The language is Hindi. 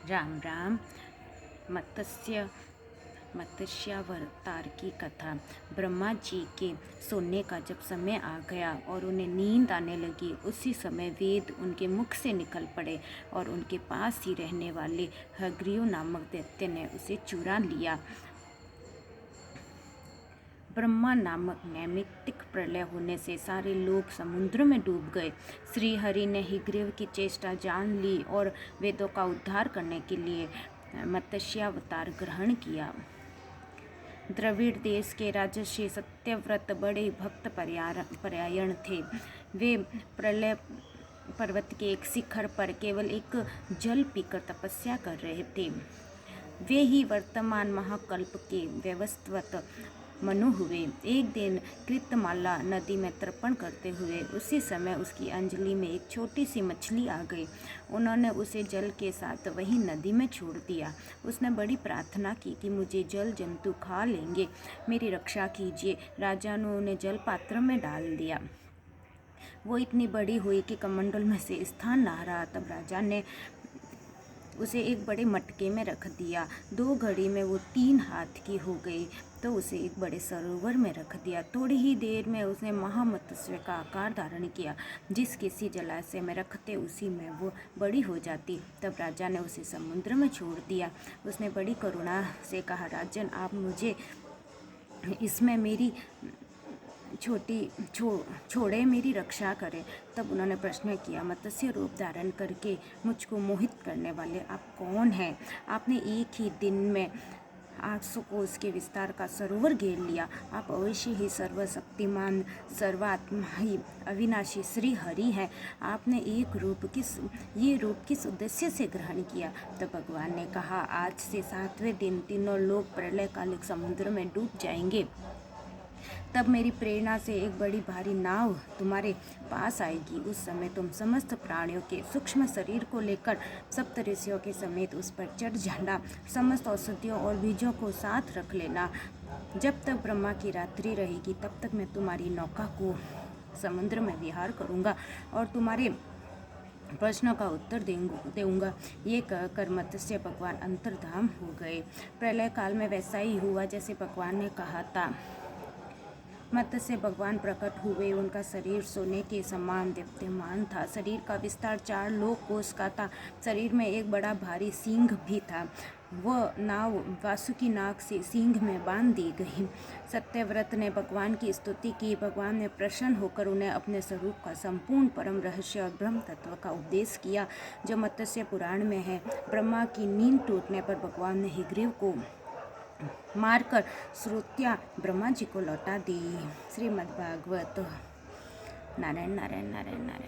राम राम। मत्स्यावतार की कथा। ब्रह्मा जी के सोने का जब समय आ गया और उन्हें नींद आने लगी, उसी समय वेद उनके मुख से निकल पड़े और उनके पास ही रहने वाले हयग्रीव नामक दैत्य ने उसे चुरा लिया। ब्रह्मा नामक नैमित्तिक प्रलय होने से सारे लोग समुद्र में डूब गए। श्री हरि ने हयग्रीव की चेष्टा जान ली और वेदों का उद्धार करने के लिए मत्स्यावतार ग्रहण किया। द्रविड़ देश के राजर्षि सत्यव्रत बड़े भक्त परायण थे। वे प्रलय पर्वत के एक शिखर पर केवल एक जल पीकर तपस्या कर रहे थे। वे ही वर्तमान महाकल्प के वैवस्वत मनु हुए। एक दिन कृतमाला नदी में तर्पण करते हुए उसी समय उसकी अंजलि में एक छोटी सी मछली आ गई। उन्होंने उसे जल के साथ वही नदी में छोड़ दिया। उसने बड़ी प्रार्थना की कि मुझे जल जंतु खा लेंगे, मेरी रक्षा कीजिए। राजा ने उन्हें जल पात्र में डाल दिया। वो इतनी बड़ी हुई कि कमंडल में से स्थान ना रहा। तब राजा ने उसे एक बड़े मटके में रख दिया। 2 घड़ी में वो 3 हाथ की हो गई तो उसे एक बड़े सरोवर में रख दिया। थोड़ी ही देर में उसने महामत्स्य का आकार धारण किया। जिस किसी जलाशय में रखते उसी में वो बड़ी हो जाती। तब राजा ने उसे समुद्र में छोड़ दिया। उसने बड़ी करुणा से कहा, राजन, आप मुझे इसमें मेरी छोड़े, मेरी रक्षा करें। तब उन्होंने प्रश्न किया, मत्स्य रूप धारण करके मुझको मोहित करने वाले आप कौन हैं? आपने एक ही दिन में 800 कोस के विस्तार का सरोवर घेर लिया। आप अवश्य ही सर्वशक्तिमान, सर्वात्मा ही अविनाशी श्री हरि हैं। आपने ये रूप किस उद्देश्य से ग्रहण किया? तो भगवान ने कहा, आज से 7वें दिन तीनों लोग प्रलयकालिक समुद्र में डूब जाएंगे। तब मेरी प्रेरणा से एक बड़ी भारी नाव तुम्हारे पास आएगी। उस समय तुम समस्त प्राणियों के सूक्ष्म शरीर को लेकर सप्तऋषियों के समेत उस पर चढ़ जाना। समस्त औषधियों और बीजों को साथ रख लेना। जब तक ब्रह्मा की रात्रि रहेगी तब तक मैं तुम्हारी नौका को समुद्र में विहार करूँगा और तुम्हारे प्रश्नों का उत्तर देऊंगा। ये कहकर मत्स्य भगवान अंतर्धान हो गए। प्रलय काल में वैसा ही हुआ जैसे भगवान ने कहा था। मत्स्य भगवान प्रकट हुए। उनका शरीर सोने के समान दीप्यमान था। शरीर का विस्तार 4 लोक कोस का था। शरीर में एक बड़ा भारी सींग भी था। वह नाव वासुकी नाग से सींग में बांध दी गई। सत्यव्रत ने भगवान की स्तुति की। भगवान ने प्रसन्न होकर उन्हें अपने स्वरूप का संपूर्ण परम रहस्य और ब्रह्म तत्व का उपदेश किया, जो मत्स्य पुराण में है। ब्रह्मा की नींद टूटने पर भगवान ने हयग्रीव को मारकर श्रुतियाँ ब्रह्मा जी को लौटा दी। श्रीमद्भागवत। नारायण नारायण नारायण नारायण।